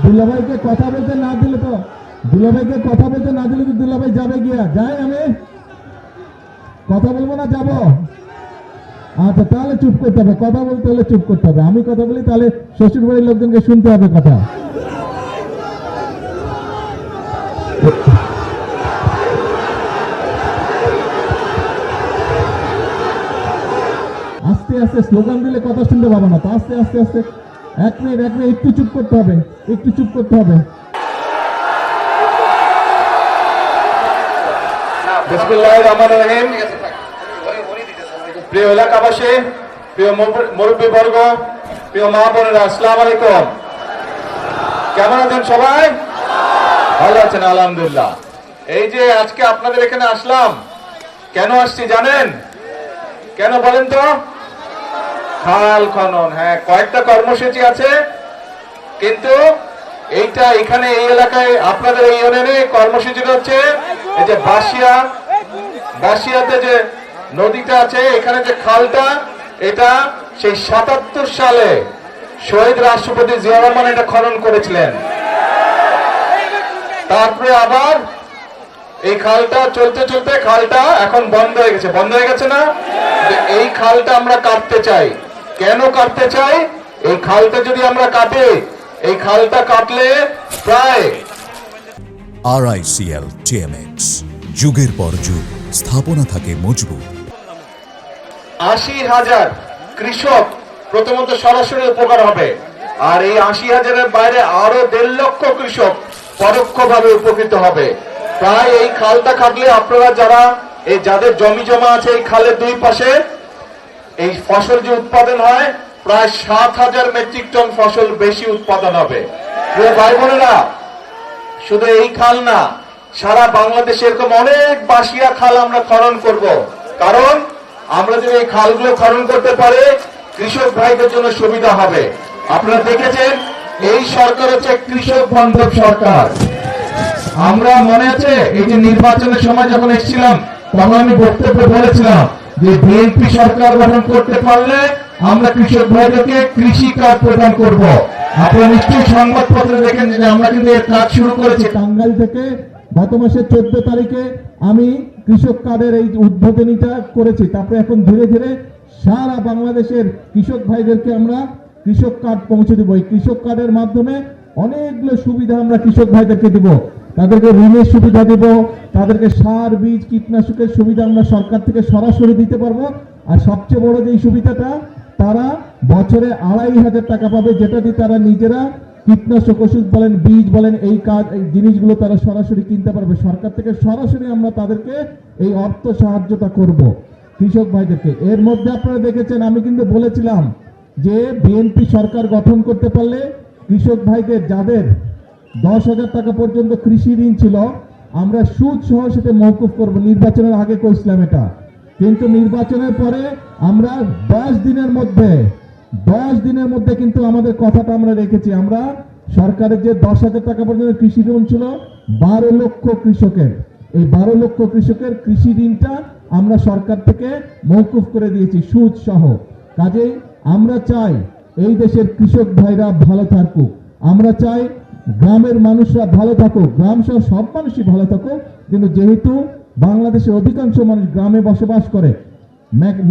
দুলাভাইকে কথা বলতে না দিলে তো দুলাভাই যাবে গিয়া যাই, আমি কথা বলবো না, যাবো। আচ্ছা তাহলে চুপ করতে হবে, কথা বলতে হলে চুপ করতে হবে। আমি কথা বলি তাহলে শ্বশুর বাড়ির লোকজনকে শুনতে হবে কথা। আস্তে আস্তে স্লোগান দিলে কথা শুনতে পাবো না তো, আস্তে আস্তে আস্তে। এক মিনিট একটু চুপ করতে হবে, একটু চুপ করতে হবে। বিসমিল্লাহির রহমানির রহিম। প্রিয় এলাকাবাসী, প্রিয় মুরব্বীবর্গ, প্রিয় মা বোনেরা, আসসালামু আলাইকুম। কেমন আছেন সবাই? ভালো আছেন? আলহামদুলিল্লাহ। এই যে আজকে আপনাদের এখানে আসলাম, কেন আসছি জানেন? কেন বলেন তো? খাল খনন। হ্যাঁ, কয়েকটা কর্মসূচি আছে, কিন্তু এইটা এখানে এই এলাকায় আপনাদের এই ইউনিয়নে কর্মসূচিটা হচ্ছে এই যে বাসিয়াতে যে নদীটা আছে, এখানে যে খালটা, এটা সেই ৭৭ সালে শহীদ রাষ্ট্রপতি জিয়া রহমান এটা খনন করেছিলেন। তারপরে আবার এই খালটা চলতে চলতে খালটা এখন বন্ধ হয়ে গেছে না? এই খালটা আমরা কাটতে চাই। কেন কাটতে চাই? এই খালটা যদি আমরা কাটি, এই খালটা কাটলে প্রায় RICL TMX যুগের পর যুগ স্থাপনা থাকে মজবুত। ৮০,০০০ কৃষক প্রথমত সরাসরি উপকার হবে, আর এই ৮০,০০০-এর বাইরে আরো ১.৫ লক্ষ কৃষক পরোক্ষভাবে উপকৃত হবে। প্রায় এই খালটা কাটলে আপনারা যাদের জমি জমা আছে এই খালের দুই পাশে, এই ফসল যে উৎপাদন হয় প্রায় ৭,০০০ মেট্রিক টন ফসল বেশি উৎপাদন হবে। প্রিয় ভাই বোনেরা, শুধু এই খাল না, সারা বাংলাদেশে এরকম অনেক বাসিয়া খাল আমরা খনন করব। কারণ আমরা যদি এই খালগুলো খনন করতে পারি, কৃষক ভাইদের জন্য সুবিধা হবে। আপনারা দেখেছেন এই সরকার হচ্ছে কৃষক বান্ধব সরকার। আমরা মনে আছে এই যে নির্বাচনের সময় যখন এসেছিলাম, তখন আমি বক্তব্যে বলেছিলাম যে বিএনপি সরকার গঠন করতে পারলে আমরা কৃষক ভাইদেরকে কৃষি কার্ড প্রদান করব। আপনারা নিশ্চয়ই সংবাদপত্রে দেখেন যে আমরা কিন্তু এর কাজ শুরু করেছি। টাঙ্গাইল থেকে গত মাসের ১৪ তারিখে আমি কৃষক কার্ডের এই উদ্বোধনীটা করেছি। তারপরে এখন ধীরে ধীরে সারা বাংলাদেশের কৃষক ভাইদেরকে আমরা কৃষক কার্ড পৌঁছে দেবো। এই কৃষক কার্ডের মাধ্যমে অনেকগুলো সুবিধা আমরা কৃষক ভাইদেরকে দিব। তাদেরকে ঋণের সুবিধা দিব, তাদেরকে সার বীজ কীটনাশকের সুবিধা আমরা সরকার থেকে সরাসরি দিতে পারবো। আর সবচেয়ে বড় যে সুবিধাটা, তারা বছরে ২৫০০ টাকা পাবে, যেটা দিয়ে তারা নিজেরা কীটনাশক ওষুধ বলেন, বীজ বলেন, এই জিনিসগুলো তারা সরাসরি কিনতে পারবে। সরকার থেকে সরাসরি আমরা তাদেরকে এই অর্থ সাহায্যটা করব কৃষক ভাইদেরকে। এর মধ্যে আপনারা দেখেছেন আমি কিন্তু বলেছিলাম যে বিএনপি সরকার গঠন করতে পারলে কৃষক ভাইদের যাদের ১০,০০০ টাকা পর্যন্ত কৃষি ঋণ ছিল, আমরা সুদ সহ সেটা মওকুফ করব। নির্বাচনের আগে কইছিলাম এটা, কিন্তু নির্বাচনের পরে আমরা ১০ দিনের মধ্যে কিন্তু আমাদের কথাটা আমরা রেখেছি। আমরা সরকারের যে ১০,০০০ টাকা পর্যন্ত কৃষি ঋণ ছিল ১২ লক্ষ কৃষকের, এই ১২ লক্ষ কৃষকের কৃষি ঋণটা আমরা সরকার থেকে মওকুফ করে দিয়েছি সুদ সহ। কাজেই আমরা চাই এই দেশের কৃষক ভাইরা ভালো থাকুক, আমরা চাই গ্রামের মানুষরা ভালো থাকুক, গ্রাম সহ সব মানুষই ভালো থাকুক। কিন্তু যেহেতু বাংলাদেশের অধিকাংশ মানুষ গ্রামে বসবাস করে,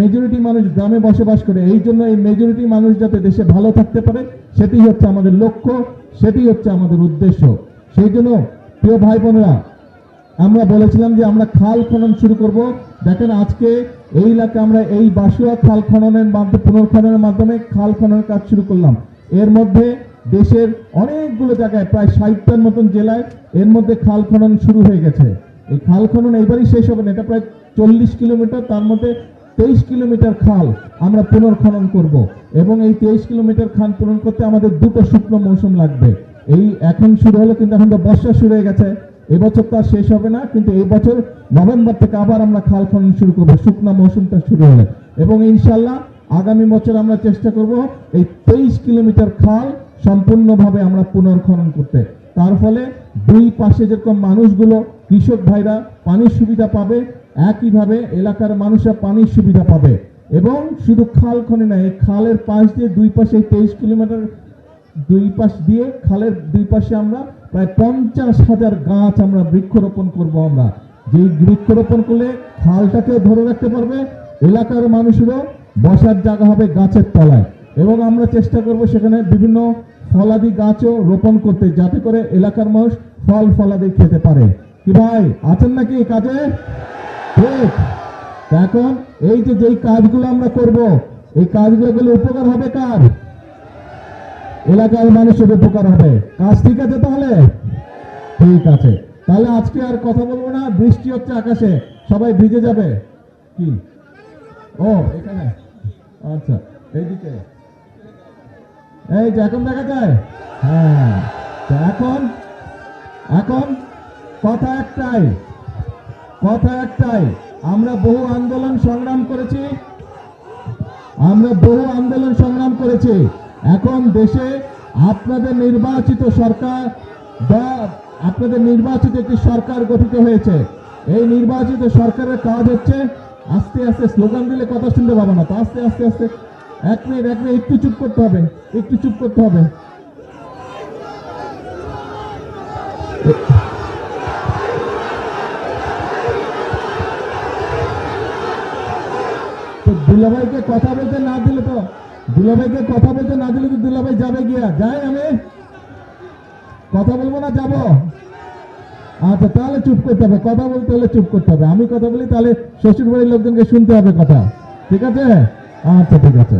মেজরিটি মানুষ গ্রামে বসবাস করে, এই জন্য এই মেজরিটি মানুষ যাতে দেশে ভালো থাকতে পারে, সেটি হচ্ছে আমাদের লক্ষ্য, সেটি হচ্ছে আমাদের উদ্দেশ্য। সেই জন্য প্রিয় ভাই বোনেরা, আমরা বলেছিলাম যে আমরা খাল খনন শুরু করব। দেখেন আজকে এই এলাকায় আমরা এই বাসুয়া খাল খননের মাধ্যমে, পুনর্খননের মাধ্যমে খাল খননের কাজ শুরু করলাম। এর মধ্যে দেশের অনেকগুলো জায়গায় প্রায় ৬০টার মতন জেলায় এর মধ্যে খাল খনন শুরু হয়ে গেছে। এই খাল খনন এইবারই শেষ হবে না, এটা প্রায় ৪০ কিলোমিটার, তার মধ্যে ২৩ কিলোমিটার খাল আমরা পুনর্খনন করব। এবং এই ২৩ কিলোমিটার খাল পূরণ করতে আমাদের ২টো শুকনো মৌসুম লাগবে। এই এখন শুরু হলো, কিন্তু এখন তো বর্ষা শুরু হয়ে গেছে, এবছর তো আর শেষ হবে না, কিন্তু এই বছর নভেম্বর থেকে আবার আমরা খাল খনন শুরু করবো, শুকনো মৌসুমটা শুরু হলে। এবং ইনশাল্লাহ আগামী বছর আমরা চেষ্টা করব এই ২৩ কিলোমিটার খাল সম্পূর্ণভাবে আমরা পুনর্খনন করতে। তার ফলে দুই পাশে যেরকম মানুষগুলো, কৃষক ভাইরা পানির সুবিধা পাবে, একইভাবে এলাকার মানুষরা পানির সুবিধা পাবে। এবং শুধু খাল খনে না, এই খালের পাশ দিয়ে দুই পাশে ২৩ কিলোমিটার দুই পাশ দিয়ে, খালের দুই পাশে আমরা প্রায় 50,000 গাছ আমরা বৃক্ষরোপণ করব। আমরা যেই বৃক্ষরোপণ করলে খালটাকে ধরে রাখতে পারবে, এলাকার মানুষেরও বসার জায়গা হবে গাছের তলায়। এবং আমরা চেষ্টা করব সেখানে বিভিন্ন ফলাদি গাছও রোপণ করতে, যাতে করে এলাকার মানুষ ফল ফলাদি খেতে পারে। কি ভাই আছেন নাকি কাজে? ঠিক। তা এখন এই যে যেই কাজগুলো আমরা করব, এই কাজগুলো গেলে উপকার হবে কার? এলাকার মানুষের উপকার হবে। কাজ ঠিক আছে তাহলে? ঠিক আছে, তাহলে আজকে আর কথা বলবো না। বৃষ্টি হচ্ছে আকাশে, সবাই ভিজে যাবে। কি ও এখানে, আচ্ছা এইদিকে, এই যে এখন দেখা যায়। হ্যাঁ, তো এখন এখন কথা একটাই, আমরা বহু আন্দোলন সংগ্রাম করেছি। এখন দেশে আপনাদের নির্বাচিত সরকার বা আপনাদের নির্বাচিত একটি সরকার গঠিত হয়েছে। এই নির্বাচিত সরকারের কাজ হচ্ছে আস্তে আস্তে, স্লোগান দিলে কথা শুনতে পাবো না তো, আস্তে আস্তে আস্তে, এক মিনিট একটু চুপ করতে হবে। তো দুলাভাইকে কথা বলতে না দিলে তো দুলাভাই যাবে গিয়া, যাই আমি কথা বলবো না, যাবো। আচ্ছা তাহলে চুপ করতে হবে, কথা বলতে হলে চুপ করতে হবে। আমি কথা বলি তাহলে শ্বশুর বাড়ির লোকজনকে শুনতে হবে কথা, ঠিক আছে? আচ্ছা ঠিক আছে।